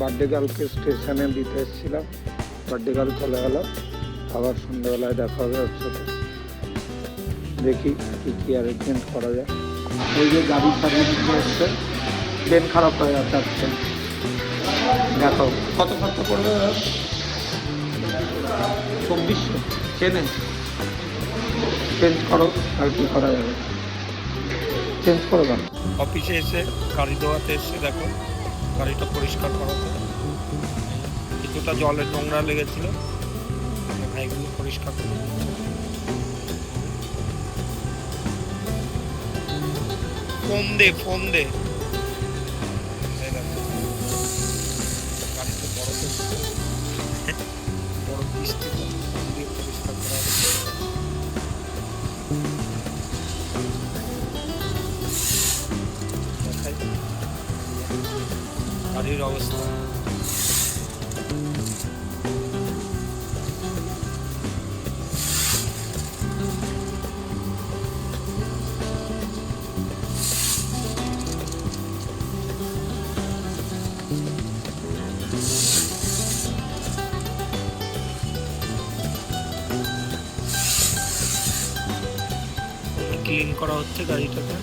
Birthday গার্লকে স্টেশনে দিতে এসেছিলাম, বার্থডে গার্ল চলে গেল, আবার সন্ধ্যাবেলায় দেখা হবে ওর সাথে। দেখি কী কী অ্যারেঞ্জমেন্ট করা যায়। এই যে গাড়ি সার্ভিস এসছে, ট্রেন খারাপ হয়ে যাচ্ছে আজকে। দেখো কত খরচা পড়বে, 2400 ট্রেনে। চেঞ্জ করো, আর কি করা যাবে, চেঞ্জ করো না। অফিসে এসে গাড়ি ধোয়াতে এসে দেখো গাড়িটা পরিষ্কার করাতে কিছুটা জলের নোংরা লেগেছিল, এগুলো পরিষ্কার করে ফোন দে গাড়িতে বড় বৃষ্টি দিয়ে পরিষ্কার করা গাড়ির অবস্থা। ক্লিন করা হচ্ছে গাড়িটাকে।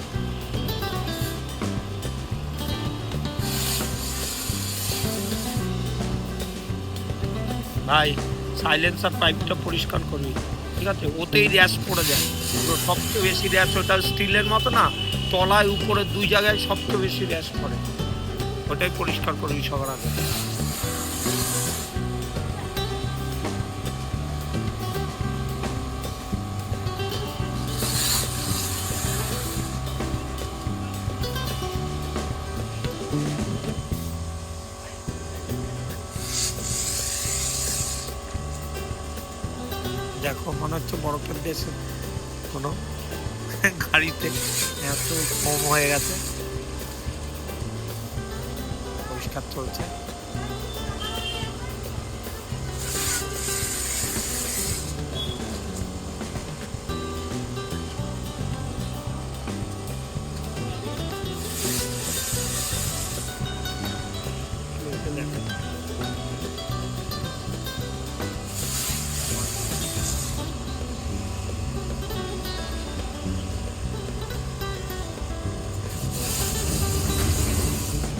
ভাই সাইলেন্সার পাইপটা পরিষ্কার করবি, ঠিক আছে? ওতেই র্যাশ পড়ে যায়, সবচেয়ে বেশি র্যাশ। ওটা স্টিলের মতো না, তলায় উপরে দুই জায়গায় সবচেয়ে বেশি র্যাশ পড়ে, ওটাই পরিষ্কার করবি সবার আগে। দেখো মনে হচ্ছে বরফের দেশে কোনো গাড়িতে এত কম হয়ে গেছে, পরিষ্কার চলছে।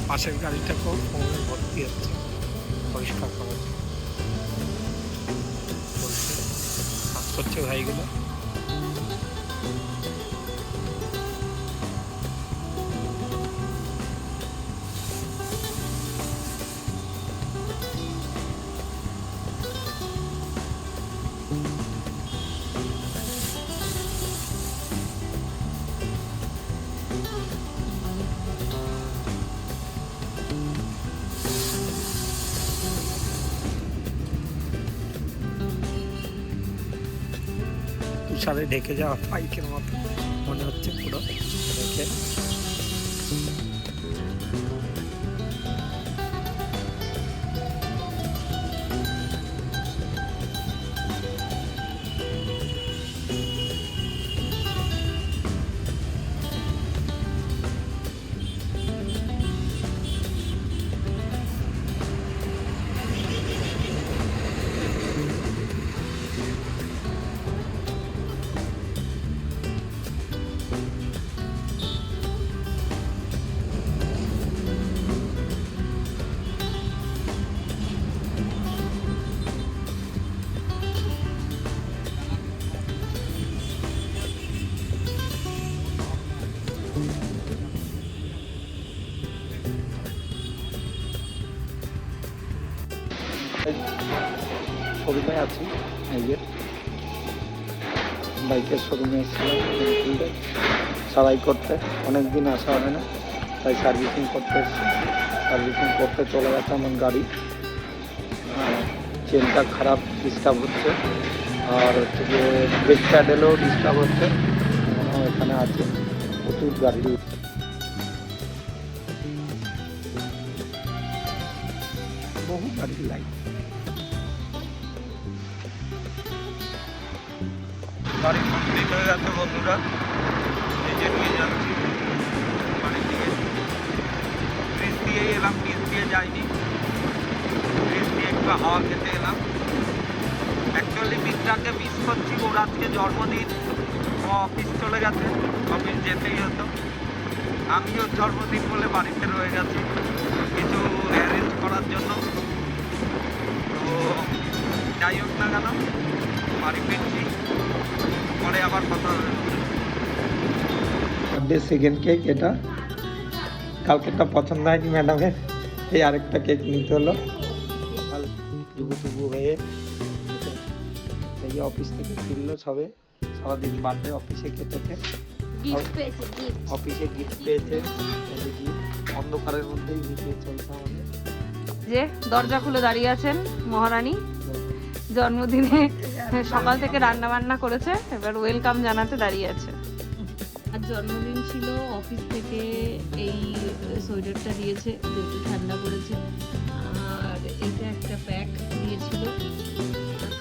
পাশের গাড়িটাকেও ফোনে ভর্তি হচ্ছে, পরিষ্কার করা চলছে, কাজ করছে ভাইগুলো। তুষারে ঢেকে যাওয়া পাইকের মতো মনে হচ্ছে পুরো দেখে। শোরুমে আছি, এই যে বাইকের শোরুমে এসেছিলাম সারাই করতে, অনেক দিন আসা হয় না, তাই সার্ভিসিং করতে এসেছি। সার্ভিসিং করতে চলে গেছে আমার গাড়ি, চেনটা খারাপ, ডিস্টার্ব হচ্ছে, আর হচ্ছে যে ব্রেক প্যাডেলও ডিস্টার্ব হচ্ছে। এখানে আছে প্রচুর গাড়ি, বহু গাড়ির লাইন। গাড়ি কমপ্লিট হয়ে গেছে বন্ধুরা, নিজে নিয়ে যাচ্ছি বাড়ির দিকে। ব্রিজ দিয়েই এলাম, ব্রিজ দিয়ে যাইনি। ড্রেস দিয়ে একটু হাওয়া খেতে এলাম। অ্যাকচুয়ালি মিত্রাকে মিস করছি, ওর আজকে জন্মদিন, ও অফিস চলে গেছে, অফিস যেতেই হতো। আমিও জন্মদিন বলে বাড়িতে রয়ে গেছি কিছু অ্যারেঞ্জ করার জন্য। তো যাই হোক না কেন, বাড়ি ফিরছি, পরে আবার কথা হবে। বার্থডে সেকেন্ড কেক এটা, কালকেরটা পছন্দ হয়নি ম্যাডামের, এই আরেকটা কেক নিতে হলো। ডুবু হয়ে এই অফিস থেকে ফিরলো সবে, সারাদিন বার্থডে অফিসে কেটেছে, অফিসে গিফট পেয়েছে, অন্ধকারের মধ্যেই মিটিয়ে চলছে আমাদের। যে দরজা খুলে দাঁড়িয়ে আছেন মহারানী, জন্মদিনে সকাল থেকে রান্না বান্না করেছে, এবার ওয়েলকাম জানাতে দাঁড়িয়ে আছে। আর জন্মদিন ছিল, অফিস থেকে এই সোয়েটারটা দিয়েছে যেহেতু ঠান্ডা পড়েছে, আর এটা একটা প্যাক দিয়েছিল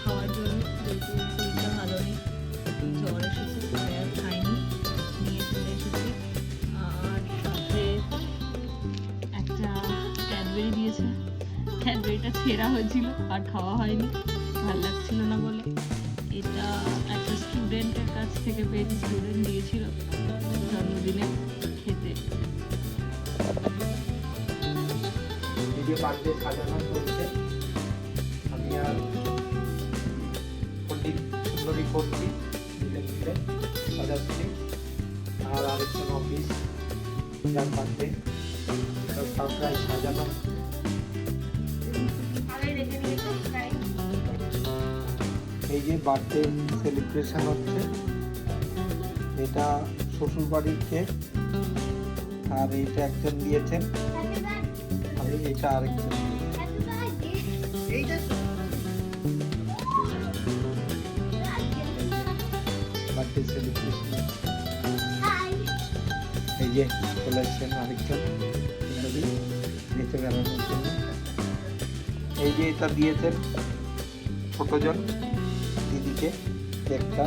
খাওয়ার জন্য যেহেতু শরীরটা ভালো নেই, জ্বর এসেছে, তাই আর খাইনি, নিয়ে চলে এসেছি। আর সাথে একটা ক্যাডবেরি দিয়েছে, ক্যাডবেরিটা ছেঁড়া হয়েছিল আর খাওয়া হয়নি, ভালো লাগছিল না বলে। এটা একটা স্টুডেন্টের কাছ থেকে পেয়েছি, স্টুডেন্ট দিয়েছিল জন্মদিনে খেতে। ভিডিও বার্থডে সাজানো চলছে, আমি আর পণ্ডিত সুন্দরী করছি, মিলে মিলে সাজাচ্ছি। আর আরেকজন অফিস যার বার্থডে সারপ্রাইজ সাজানো। এই যে বার্থডে সেলিব্রেশন হচ্ছে, এটা শ্বশুর বাড়ির কেক, আর এইটা একজন দিয়েছেন, আর এটা আরেকজন। বার্থডে সেলিব্রেশন এই যে চলে এসছেন আরেকজন নিচে বেড়ানোর জন্য। এই যে এটা দিয়েছেন ছোটজন দিদিকে কেকটা,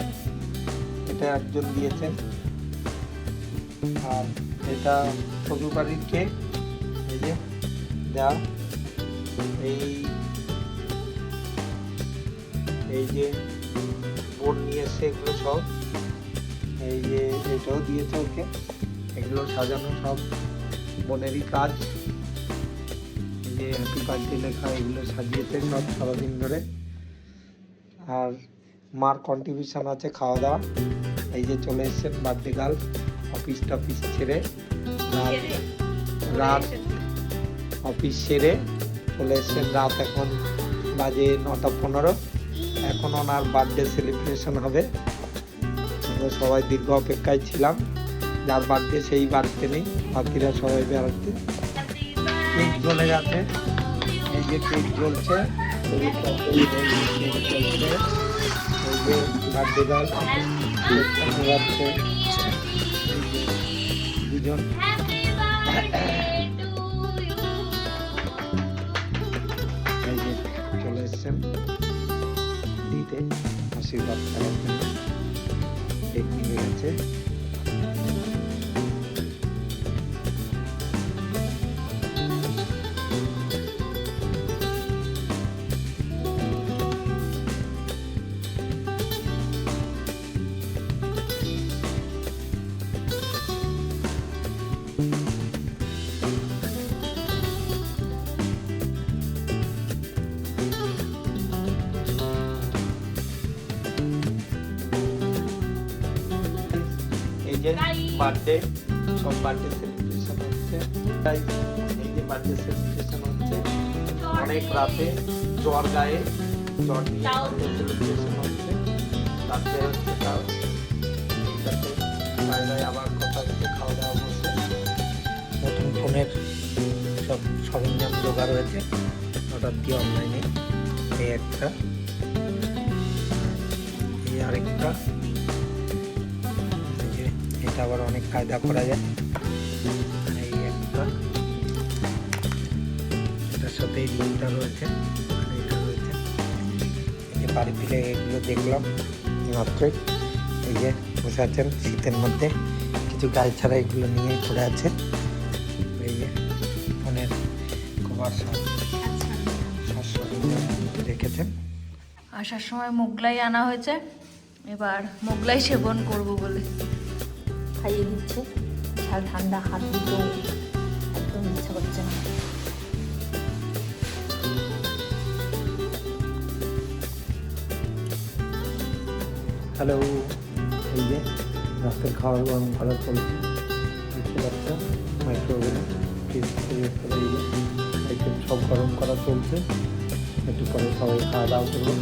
এটা একজন দিয়েছেন। আর এটা শ্বশুর বাড়ির কেক, এই যে যা এই যে বোন নিয়ে এসছে এগুলো সব, এই যে এটাও দিয়েছে ওকে, এগুলো সাজানো সব বোনেরই কাজ। এই যে হ্যাপি বার্থডে লেখা, এগুলো সাজিয়েছে সব সারাদিন ধরে। আর মার কন্ট্রিবিউশন আছে খাওয়া দাওয়া। এই যে চলে এসছেন বার্থডে গার্ল, অফিস টফিস ছেড়ে রাত অফিস সেরে চলে এসছেন, রাত এখন বাজে 9:15। এখন ওনার বার্থডে সেলিব্রেশন হবে, আমরা সবাই দীর্ঘ অপেক্ষায় ছিলাম। যার বার্থডে সেই বাড়িতে নেই, বাকিরা সবাই বেড়াতে। কেক জ্বলে গেছে, এই যে কেক জ্বলছে, এই যে বার্থডে গার্ল দুজন। এই যে চলে এসছেন দিতে আশীর্বাদ করার জন্য, কেক নিয়ে গেছে। বার্থডে সব বার্থডে সেলিব্রেশন হচ্ছে, তাই এই যে বার্থডে সেলিব্রেশন হচ্ছে অনেক রাতে, জ্বর গায়ে, জ্বর নিয়ে বার্থডে সেলিব্রেশন হচ্ছে। রাত্রে হচ্ছে তাও এইটাতে বাইরে আবার কথা হচ্ছে, খাওয়া দাওয়া বসে নতুন ফোনের সব সরঞ্জাম জোগাড় হয়েছে অর্ডার দিয়ে অনলাইনে। এই একটা, এই আরেকটা, এটা আবার অনেক কায়দা করা যায়। এই একটা, এটার সাথে এই রিংটা রয়েছে, এটা রয়েছে। এই যে বাড়ি ফিরে এগুলো দেখলাম মাত্রই, এই যে বসে আছেন শীতের মধ্যে, কিছু গায়ে ছাড়া এগুলো নিয়ে পড়ে আছে। এই যে ফোনের কভার সব রেখেছেন। আসার সময় মোগলাই আনা হয়েছে, এবার মোগলাই সেবন করব বলে খাইয়ে দিচ্ছে। ঝাল ঠান্ডা হাত দিতেও একদম ইচ্ছা করছে না। হ্যালো, এই যে রাতের খাবার গরম করা চলছে, দেখতে পাচ্ছ মাইক্রোওভেনে আইটেম সব গরম করা চলছে। একটু পরে সবাই খাওয়া দাওয়া করবো,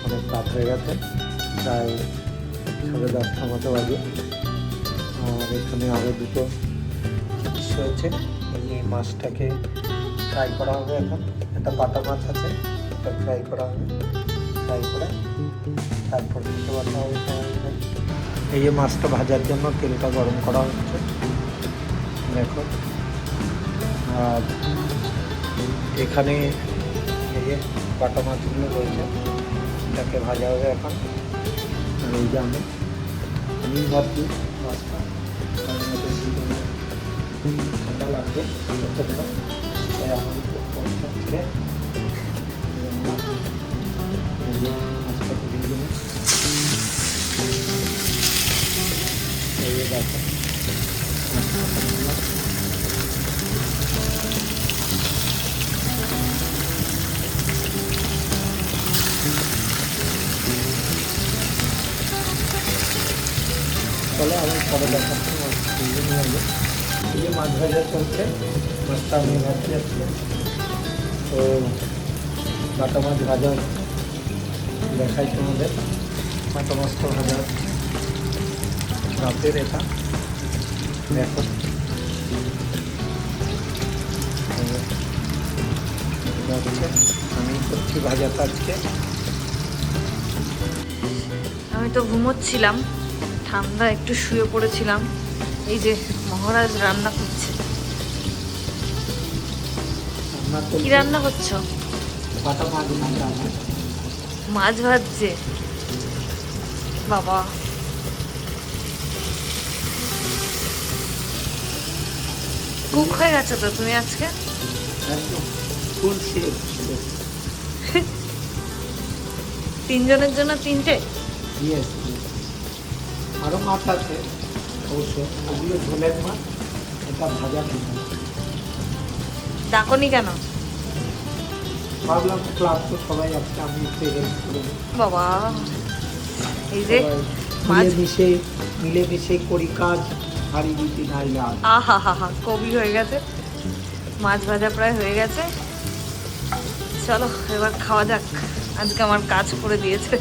অনেক রাত হয়ে গেছে, প্রায় 10:30 মতো বাজে। আর এখানে আরও দুটো জিনিস হয়েছে। এই মাছটাকে ফ্রাই করা হবে এখন। একটা বাটা মাছ আছে, এটা ফ্রাই করা হবে, ফ্রাই করে তারপর দুটো বাটা হবে। এই যে মাছটা ভাজার জন্য তেলটা গরম করা হচ্ছে দেখো। আর এখানে এই যে বাটা মাছগুলো রয়েছে, এটাকে ভাজা হবে এখন। আর এই যে আমি ভাবছি মাছটা ঠান্ডা লাগবে, তাই আমি ছেড়ে মাছটা দিয়ে দেবো। এই যে দেখো চলো আমি পরে দেখাচ্ছি মাছ ভেজে নিয়ে আসবো। এই যে মাছ ভাজা চলছে, মাছটা আমি ভাজতে যাচ্ছি। তো বাটা মাছ ভাজা দেখাই তোমাদের। বাটা মাছটা ভাজা রাতের, এটা দেখো আমি করছি ভাজাটা আজকে। আমি তো ঘুমোচ্ছিলাম, ঠান্ডা একটু শুয়ে পড়েছিলাম। এই যে মহারাজ রান্না করছে। কি রান্না করছো? বাটা মাছ ভাজা। মাছ ভাজছে বাবা। কুক হয়ে গেছো তো তুমি আজকে? ফুল শেপ। তিনজনের জন্য তিনটে? ইয়েস, আরও মাছ আছে অবশ্য, ওগুলো ঝোলের মাছ, এটা ভাজা মাছ। ডাকনি কেন? ভাবলাম ক্লাব তো সবাই আছে, আমি একটু হেল্প করে দিই। বাবা এই যে মাছ মিলেমিশে করি কাজ, হারি দিতি নাই লাভ। আহা হা হা, কবি হয়ে গেছে। মাছ ভাজা প্রায় হয়ে গেছে, চলো এবার খাওয়া যাক। আজকে আমার কাজ করে দিয়েছে।